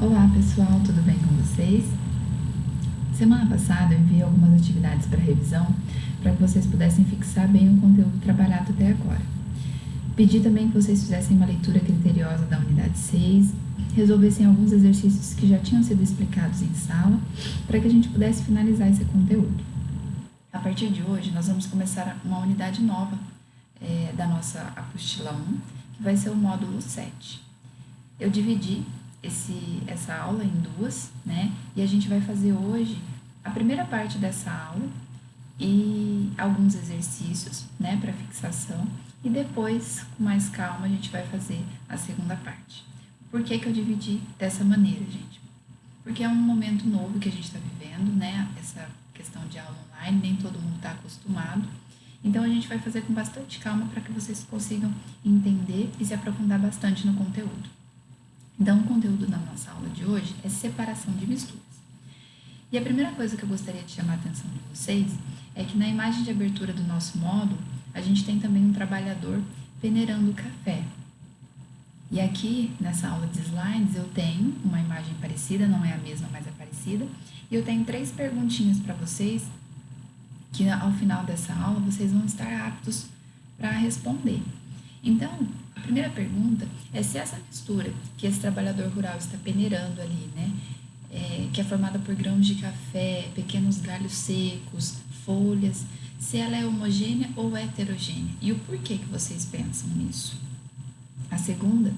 Olá pessoal, tudo bem com vocês? Semana passada eu enviei algumas atividades para revisão para que vocês pudessem fixar bem o conteúdo trabalhado até agora. Pedi também que vocês fizessem uma leitura criteriosa da unidade 6, resolvessem alguns exercícios que já tinham sido explicados em sala para que a gente pudesse finalizar esse conteúdo. A partir de hoje nós vamos começar uma unidade nova da nossa apostila 1, que vai ser o módulo 7. Eu dividi essa aula em duas, né? E a gente vai fazer hoje a primeira parte dessa aula e alguns exercícios, né, para fixação. E depois, com mais calma, a gente vai fazer a segunda parte. Por que eu dividi dessa maneira, gente? Porque é um momento novo que a gente está vivendo, né? Essa questão de aula online, nem todo mundo está acostumado. Então, a gente vai fazer com bastante calma para que vocês consigam entender e se aprofundar bastante no conteúdo. Então, o conteúdo da nossa aula de hoje é separação de misturas. E a primeira coisa que eu gostaria de chamar a atenção de vocês é que na imagem de abertura do nosso módulo, a gente tem também um trabalhador peneirando café. E aqui, nessa aula de slides, eu tenho uma imagem parecida, não é a mesma, mas é parecida. E eu tenho 3 perguntinhas para vocês, que ao final dessa aula vocês vão estar aptos para responder. Então, a primeira pergunta é se essa mistura que esse trabalhador rural está peneirando ali, né, que é formada por grãos de café, pequenos galhos secos, folhas, se ela é homogênea ou heterogênea e o porquê que vocês pensam nisso. A segunda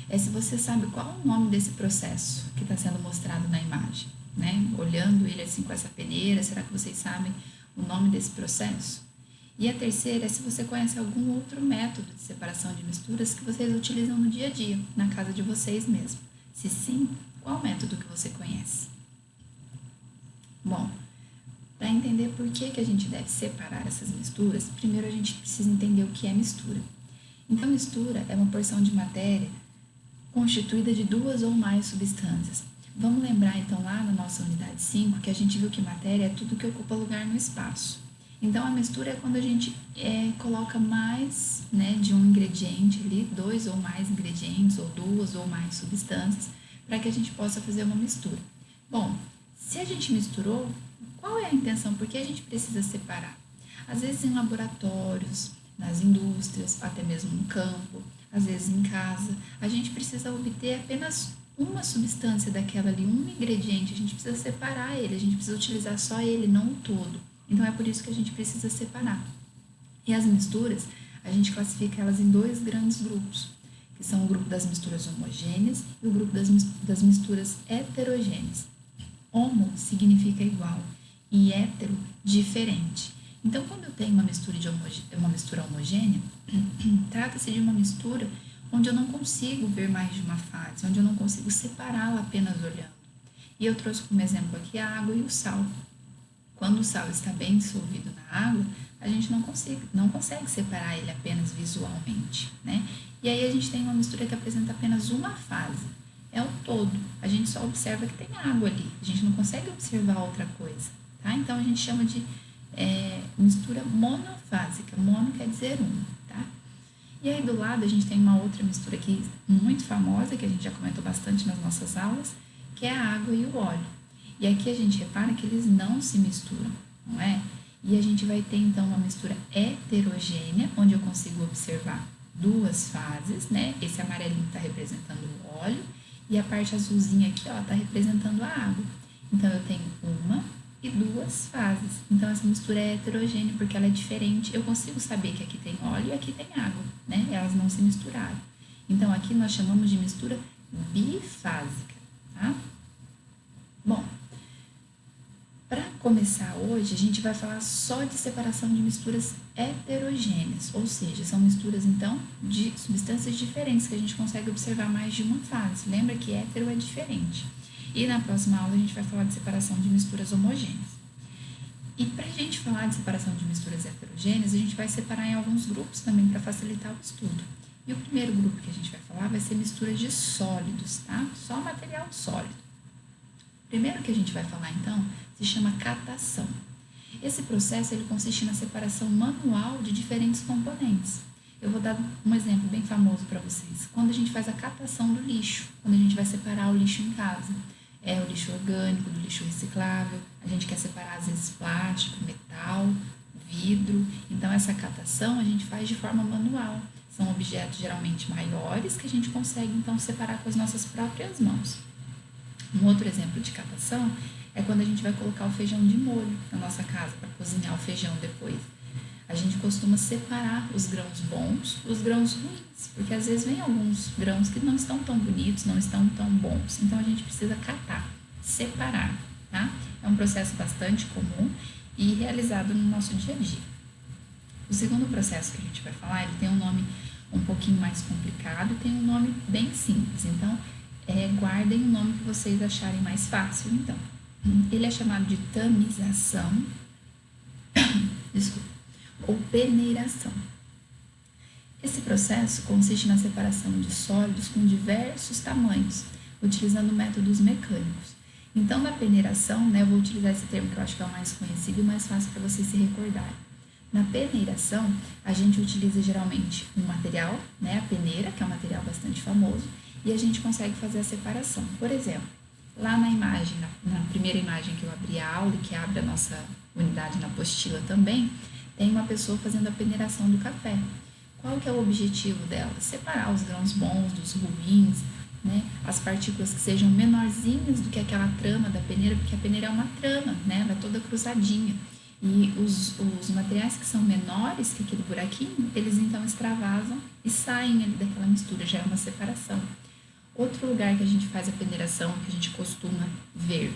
é se você sabe qual é o nome desse processo que está sendo mostrado na imagem, né? Olhando ele assim com essa peneira, será que vocês sabem o nome desse processo? E a terceira é se você conhece algum outro método de separação de misturas que vocês utilizam no dia a dia, na casa de vocês mesmo. Se sim, qual método que você conhece? Bom, para entender por que a gente deve separar essas misturas, primeiro a gente precisa entender o que é mistura. Então, mistura é uma porção de matéria constituída de 2 ou mais substâncias. Vamos lembrar então lá na nossa unidade 5 que a gente viu que matéria é tudo que ocupa lugar no espaço. Então, a mistura é quando a gente coloca mais, né, de um ingrediente ali, 2 ou mais ingredientes, ou 2 ou mais substâncias, para que a gente possa fazer uma mistura. Bom, se a gente misturou, qual é a intenção? Por que a gente precisa separar? Às vezes em laboratórios, nas indústrias, até mesmo no campo, às vezes em casa, a gente precisa obter apenas uma substância daquela ali, um ingrediente, a gente precisa separar ele, a gente precisa utilizar só ele, não o todo. Então, é por isso que a gente precisa separar. E as misturas, a gente classifica elas em 2 grandes grupos, que são o grupo das misturas homogêneas e o grupo das misturas heterogêneas. Homo significa igual e hétero, diferente. Então, quando eu tenho uma mistura homogênea, trata-se de uma mistura onde eu não consigo ver mais de uma fase, onde eu não consigo separá-la apenas olhando. E eu trouxe como exemplo aqui a água e o sal. Quando o sal está bem dissolvido na água, a gente não consegue separar ele apenas visualmente, né? E aí a gente tem uma mistura que apresenta apenas uma fase, é o todo. A gente só observa que tem água ali, a gente não consegue observar outra coisa, tá? Então a gente chama de mistura monofásica. Mono quer dizer um, tá? E aí do lado a gente tem uma outra mistura aqui muito famosa, que a gente já comentou bastante nas nossas aulas, que é a água e o óleo. E aqui a gente repara que eles não se misturam, não é? E a gente vai ter então uma mistura heterogênea, onde eu consigo observar 2 fases, né? Esse amarelinho está representando o óleo e a parte azulzinha aqui, ó, está representando a água. Então eu tenho uma e 2 fases. Então essa mistura é heterogênea porque ela é diferente. Eu consigo saber que aqui tem óleo e aqui tem água, né? Elas não se misturaram. Então aqui nós chamamos de mistura bifásica, tá? Bom, para começar hoje, a gente vai falar só de separação de misturas heterogêneas, ou seja, são misturas, então, de substâncias diferentes, que a gente consegue observar mais de uma fase. Lembra que hétero é diferente. E na próxima aula a gente vai falar de separação de misturas homogêneas. E para a gente falar de separação de misturas heterogêneas, a gente vai separar em alguns grupos também para facilitar o estudo. E o primeiro grupo que a gente vai falar vai ser misturas de sólidos, tá? Só material sólido. Primeiro que a gente vai falar, então, se chama catação. Esse processo ele consiste na separação manual de diferentes componentes. Eu vou dar um exemplo bem famoso para vocês. Quando a gente faz a catação do lixo, quando a gente vai separar o lixo em casa, é o lixo orgânico do lixo reciclável, a gente quer separar às vezes plástico, metal, vidro. Então essa catação a gente faz de forma manual. São objetos geralmente maiores que a gente consegue então separar com as nossas próprias mãos. Um outro exemplo de catação é quando a gente vai colocar o feijão de molho na nossa casa para cozinhar o feijão depois. A gente costuma separar os grãos bons dos grãos ruins, porque às vezes vem alguns grãos que não estão tão bonitos, não estão tão bons. Então a gente precisa catar, separar, tá? É um processo bastante comum e realizado no nosso dia a dia. O segundo processo que a gente vai falar, ele tem um nome um pouquinho mais complicado e tem um nome bem simples. Então, guardem o nome que vocês acharem mais fácil. Então, ele é chamado de tamização, desculpa, ou peneiração. Esse processo consiste na separação de sólidos com diversos tamanhos, utilizando métodos mecânicos. Então, na peneiração, eu vou utilizar esse termo que eu acho que é o mais conhecido e mais fácil para vocês se recordarem. Na peneiração, a gente utiliza geralmente um material, a peneira, que é um material bastante famoso, e a gente consegue fazer a separação. Por exemplo, lá na imagem, na primeira imagem que eu abri a aula e que abre a nossa unidade na apostila também, tem uma pessoa fazendo a peneiração do café. Qual que é o objetivo dela? Separar os grãos bons dos ruins, as partículas que sejam menorzinhas do que aquela trama da peneira, porque a peneira é uma trama, ela é toda cruzadinha. E os materiais que são menores que aquele buraquinho, eles então extravasam e saem ali daquela mistura, já é uma separação. Outro lugar que a gente faz a peneiração, que a gente costuma ver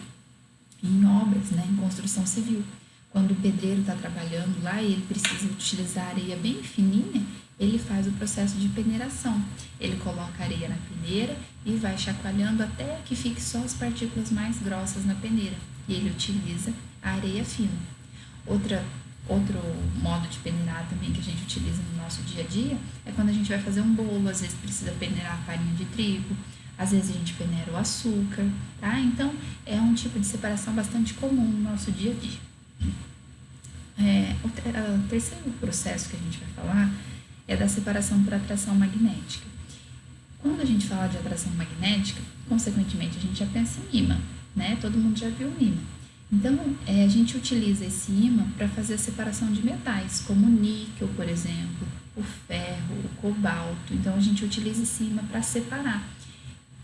em obras, em construção civil, quando o pedreiro está trabalhando lá e ele precisa utilizar areia bem fininha, ele faz o processo de peneiração. Ele coloca a areia na peneira e vai chacoalhando até que fique só as partículas mais grossas na peneira. E ele utiliza a areia fina. Outro modo de peneirar também que a gente utiliza no nosso dia a dia é quando a gente vai fazer um bolo, às vezes precisa peneirar a farinha de trigo, às vezes a gente peneira o açúcar, tá? Então, é um tipo de separação bastante comum no nosso dia a dia. O terceiro processo que a gente vai falar é da separação por atração magnética. Quando a gente fala de atração magnética, consequentemente, a gente já pensa em ímã, Todo mundo já viu um ímã. Então, a gente utiliza esse ímã para fazer a separação de metais, como o níquel, por exemplo, o ferro, o cobalto. Então, a gente utiliza esse ímã para separar.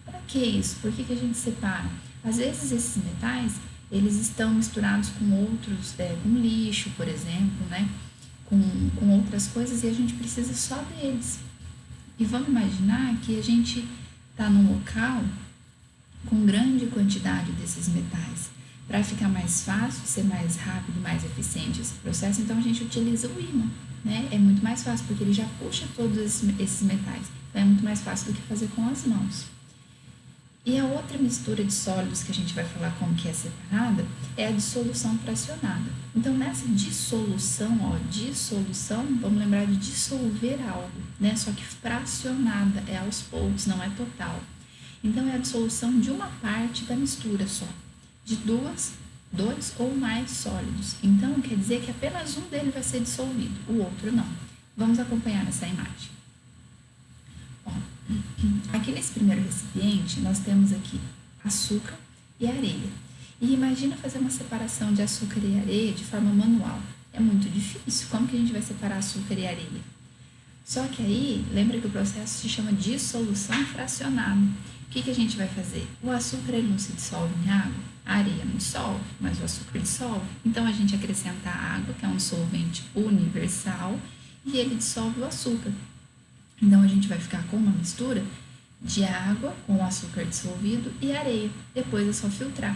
Para que isso? Por que a gente separa? Às vezes, esses metais, eles estão misturados com outros, com lixo, por exemplo, com outras coisas, e a gente precisa só deles. E vamos imaginar que a gente está num local com grande quantidade desses metais. Para ficar mais fácil, ser mais rápido, mais eficiente esse processo, então a gente utiliza o ímã, É muito mais fácil, porque ele já puxa todos esses metais. Então é muito mais fácil do que fazer com as mãos. E a outra mistura de sólidos que a gente vai falar como que é separada é a dissolução fracionada. Então, nessa dissolução, vamos lembrar de dissolver algo, Só que fracionada, é aos poucos, não é total. Então, é a dissolução de uma parte da mistura só, de dois ou mais sólidos. Então, quer dizer que apenas um deles vai ser dissolvido, o outro não. Vamos acompanhar nessa imagem. Aqui nesse primeiro recipiente, nós temos aqui açúcar e areia. E imagina fazer uma separação de açúcar e areia de forma manual. É muito difícil. Como que a gente vai separar açúcar e areia? Só que aí, lembra que o processo se chama dissolução fracionada. O que a gente vai fazer? O açúcar ele não se dissolve em água, a areia não dissolve, mas o açúcar dissolve. Então, a gente acrescenta a água, que é um solvente universal, e ele dissolve o açúcar. Então, a gente vai ficar com uma mistura de água com o açúcar dissolvido e areia. Depois é só filtrar.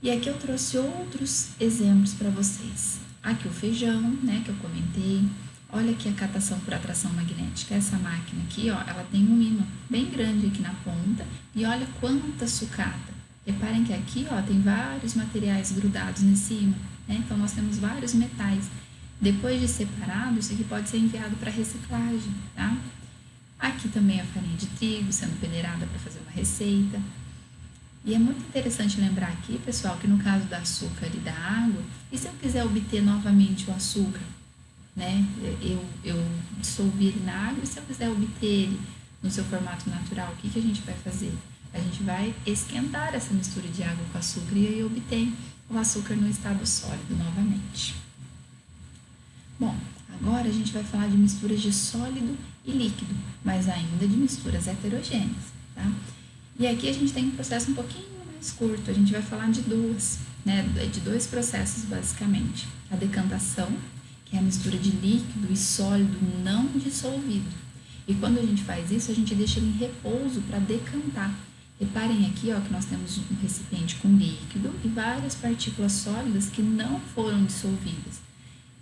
E aqui eu trouxe outros exemplos para vocês. Aqui o feijão, que eu comentei. Olha aqui a catação por atração magnética. Essa máquina aqui, ela tem um ímã bem grande aqui na ponta. E olha quanta sucata. Reparem que aqui, tem vários materiais grudados nesse ímã. Então, nós temos vários metais. Depois de separado, isso aqui pode ser enviado para reciclagem, tá? Aqui também a farinha de trigo sendo peneirada para fazer uma receita. E é muito interessante lembrar aqui, pessoal, que no caso do açúcar e da água, e se eu quiser obter novamente o açúcar né? Eu dissolvi ele na água, e se eu quiser obter ele no seu formato natural, o que a gente vai fazer? A gente vai esquentar essa mistura de água com açúcar e aí obtém o açúcar no estado sólido novamente. Bom, agora a gente vai falar de misturas de sólido e líquido, mas ainda de misturas heterogêneas, tá? E aqui a gente tem um processo um pouquinho mais curto, a gente vai falar de duas, né? De dois processos basicamente. A decantação, que é a mistura de líquido e sólido não dissolvido. E quando a gente faz isso, a gente deixa ele em repouso para decantar. Reparem aqui, ó, que nós temos um recipiente com líquido e várias partículas sólidas que não foram dissolvidas.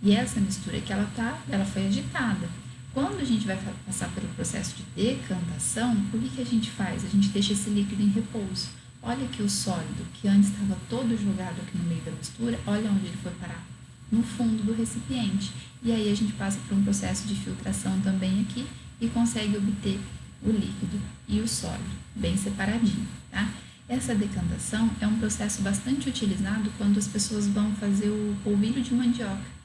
E essa mistura que ela foi agitada. Quando a gente vai passar pelo processo de decantação, o que a gente faz? A gente deixa esse líquido em repouso. Olha aqui o sólido, que antes estava todo jogado aqui no meio da mistura, olha onde ele foi parar. No fundo do recipiente. E aí a gente passa por um processo de filtração também aqui e consegue obter o líquido e o sólido, bem separadinho, tá? Essa decantação é um processo bastante utilizado quando as pessoas vão fazer o polvilho de mandioca.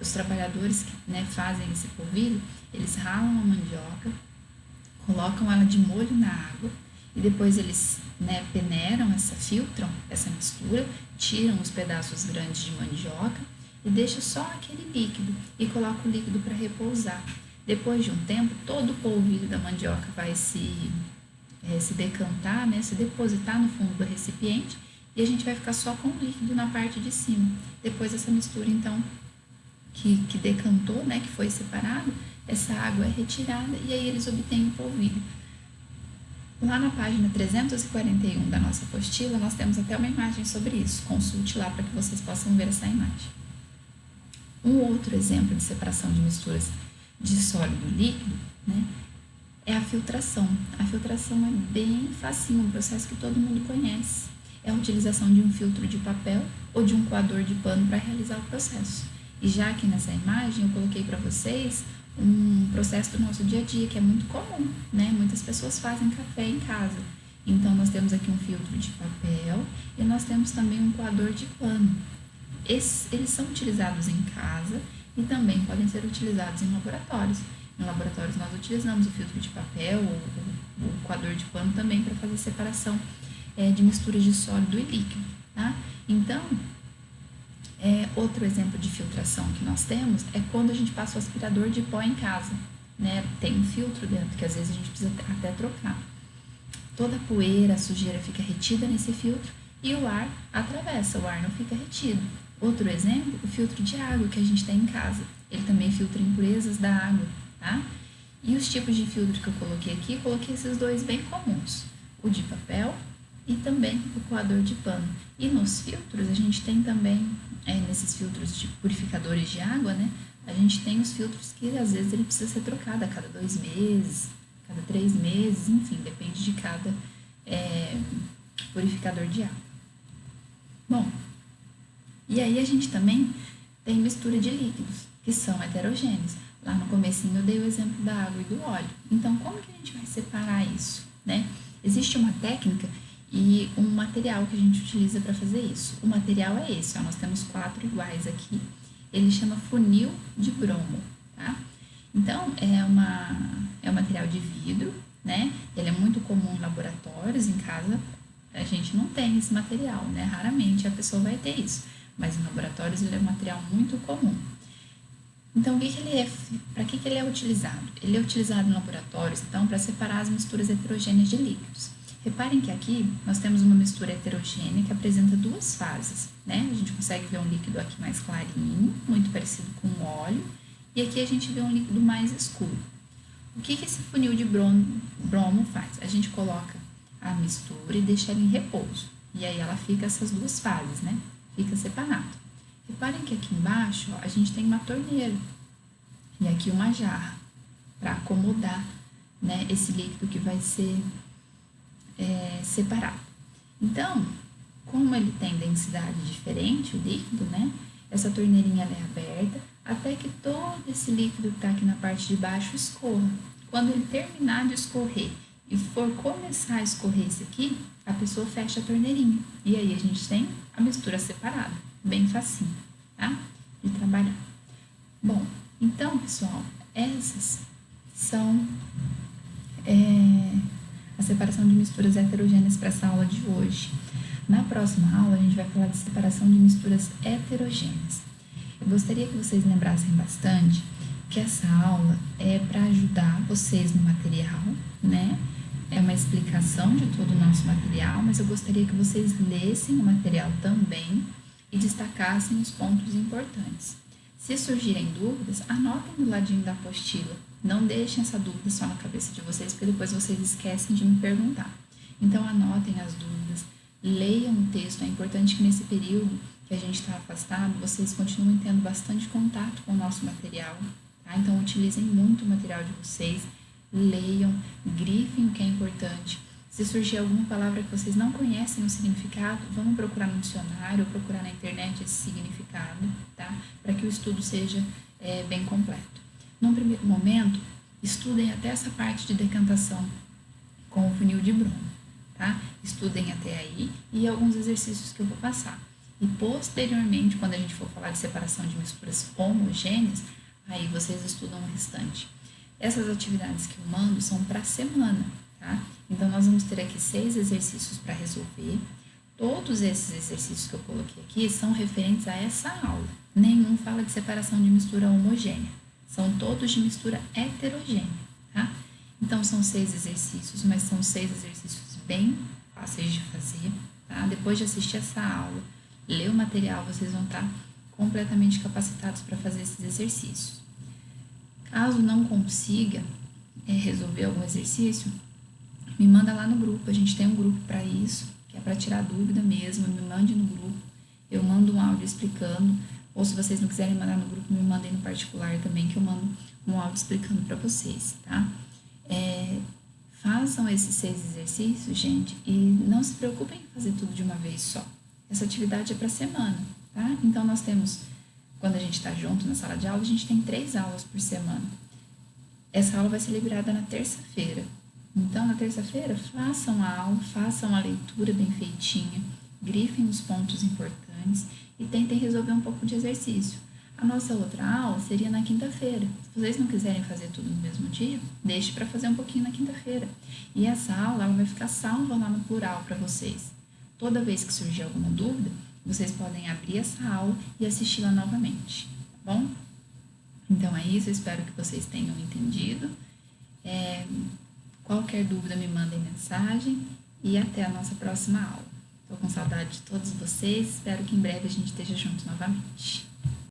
Os trabalhadores que, né, fazem esse polvilho, eles ralam a mandioca, colocam ela de molho na água e depois eles, né, peneiram filtram essa mistura, tiram os pedaços grandes de mandioca e deixam só aquele líquido e colocam o líquido para repousar. Depois de um tempo, todo o polvilho da mandioca vai se decantar, né, se depositar no fundo do recipiente e a gente vai ficar só com o líquido na parte de cima. Depois essa mistura, então, que decantou, né, que foi separada, essa água é retirada e aí eles obtêm o polvilho. Lá na página 341 da nossa apostila, nós temos até uma imagem sobre isso. Consulte lá para que vocês possam ver essa imagem. Um outro exemplo de separação de misturas de sólido e líquido, né, é a filtração. A filtração é bem facinho, um processo que todo mundo conhece. É a utilização de um filtro de papel ou de um coador de pano para realizar o processo. E já aqui nessa imagem eu coloquei para vocês um processo do nosso dia a dia, que é muito comum, né? Muitas pessoas fazem café em casa. Então, nós temos aqui um filtro de papel e nós temos também um coador de pano. Eles são utilizados em casa e também podem ser utilizados em laboratórios. Em laboratórios nós utilizamos o filtro de papel ou o coador de pano também para fazer separação de misturas de sólido e líquido, tá? Então, outro exemplo de filtração que nós temos é quando a gente passa o aspirador de pó em casa, né? Tem um filtro dentro que às vezes a gente precisa até trocar. Toda a poeira, a sujeira fica retida nesse filtro e o ar atravessa, o ar não fica retido. Outro exemplo, o filtro de água que a gente tem em casa. Ele também filtra impurezas da água, tá? E os tipos de filtro que eu coloquei aqui, coloquei esses dois bem comuns. O de papel e também o coador de pano. E nos filtros, a gente tem também, nesses filtros de purificadores de água, né? A gente tem os filtros que às vezes ele precisa ser trocado a cada 2 meses, cada 3 meses, enfim, depende de cada purificador de água. Bom, e aí a gente também tem mistura de líquidos, que são heterogêneos. Lá no comecinho eu dei o exemplo da água e do óleo. Então, como que a gente vai separar isso, né? Existe uma técnica e um material que a gente utiliza para fazer isso. O material é esse, ó, nós temos 4 iguais aqui. Ele chama funil de bromo, tá? Então, é um material de vidro, né? Ele é muito comum em laboratórios, em casa a gente não tem esse material, né? Raramente a pessoa vai ter isso, mas em laboratórios ele é um material muito comum. Então, para que ele é utilizado? Ele é utilizado em laboratórios, então, para separar as misturas heterogêneas de líquidos. Reparem que aqui nós temos uma mistura heterogênea que apresenta 2 fases, né? A gente consegue ver um líquido aqui mais clarinho, muito parecido com óleo, e aqui a gente vê um líquido mais escuro. O que esse funil de bromo faz? A gente coloca a mistura e deixa ela em repouso, e aí ela fica essas 2 fases, né? Fica separado. Reparem que aqui embaixo, ó, a gente tem uma torneira e aqui uma jarra para acomodar, né, esse líquido que vai ser separado. Então, como ele tem densidade diferente, o líquido, né, essa torneirinha ela é aberta até que todo esse líquido que está aqui na parte de baixo escorra. Quando ele terminar de escorrer e for começar a escorrer esse aqui, a pessoa fecha a torneirinha e aí a gente tem a mistura separada. Bem facinho, tá? De trabalhar. Bom, Então, pessoal, essas são a separação de misturas heterogêneas para essa aula de hoje. Na próxima aula, a gente vai falar de separação de misturas heterogêneas. Eu gostaria que vocês lembrassem bastante que essa aula é para ajudar vocês no material, né? É uma explicação de todo o nosso material, mas eu gostaria que vocês lessem o material também e destacassem os pontos importantes. Se surgirem dúvidas, anotem do ladinho da apostila. Não deixem essa dúvida só na cabeça de vocês, porque depois vocês esquecem de me perguntar. Então, anotem as dúvidas, leiam o texto. É importante que nesse período que a gente está afastado, vocês continuem tendo bastante contato com o nosso material, tá? Então, utilizem muito o material de vocês, leiam, grifem o que é importante. Se surgir alguma palavra que vocês não conhecem o significado, vamos procurar no dicionário ou procurar na internet esse significado, tá? Para que o estudo seja bem completo. Num primeiro momento, estudem até essa parte de decantação com o funil de Bromo, tá? Estudem até aí e alguns exercícios que eu vou passar. E posteriormente, quando a gente for falar de separação de misturas homogêneas, aí vocês estudam o restante. Essas atividades que eu mando são para a semana, tá? Então, nós vamos ter aqui 6 exercícios para resolver. Todos esses exercícios que eu coloquei aqui são referentes a essa aula. Nenhum fala de separação de mistura homogênea. São todos de mistura heterogênea, tá? Então, são 6 exercícios, mas são 6 exercícios bem fáceis de fazer, tá? Depois de assistir essa aula, ler o material, vocês vão estar completamente capacitados para fazer esses exercícios. Caso não consiga resolver algum exercício, me manda lá no grupo. A gente tem um grupo para isso, que é para tirar dúvida mesmo. Me mande no grupo, eu mando um áudio explicando. Ou se vocês não quiserem mandar no grupo, me mandem no particular também, que eu mando um áudio explicando para vocês, tá? Façam esses 6 exercícios, gente, e não se preocupem em fazer tudo de uma vez só. Essa atividade é para semana, tá? Então, nós temos, quando a gente está junto na sala de aula, a gente tem 3 aulas por semana. Essa aula vai ser liberada na terça-feira. Então, na terça-feira, façam a aula, façam a leitura bem feitinha, grifem os pontos importantes e tentem resolver um pouco de exercício. A nossa outra aula seria na quinta-feira. Se vocês não quiserem fazer tudo no mesmo dia, deixe para fazer um pouquinho na quinta-feira. E essa aula ela vai ficar salva lá no plural para vocês. Toda vez que surgir alguma dúvida, vocês podem abrir essa aula e assisti-la novamente, tá bom? Então é isso, eu espero que vocês tenham entendido. Qualquer dúvida me mandem mensagem e até a nossa próxima aula. Estou com saudade de todos vocês, espero que em breve a gente esteja junto novamente.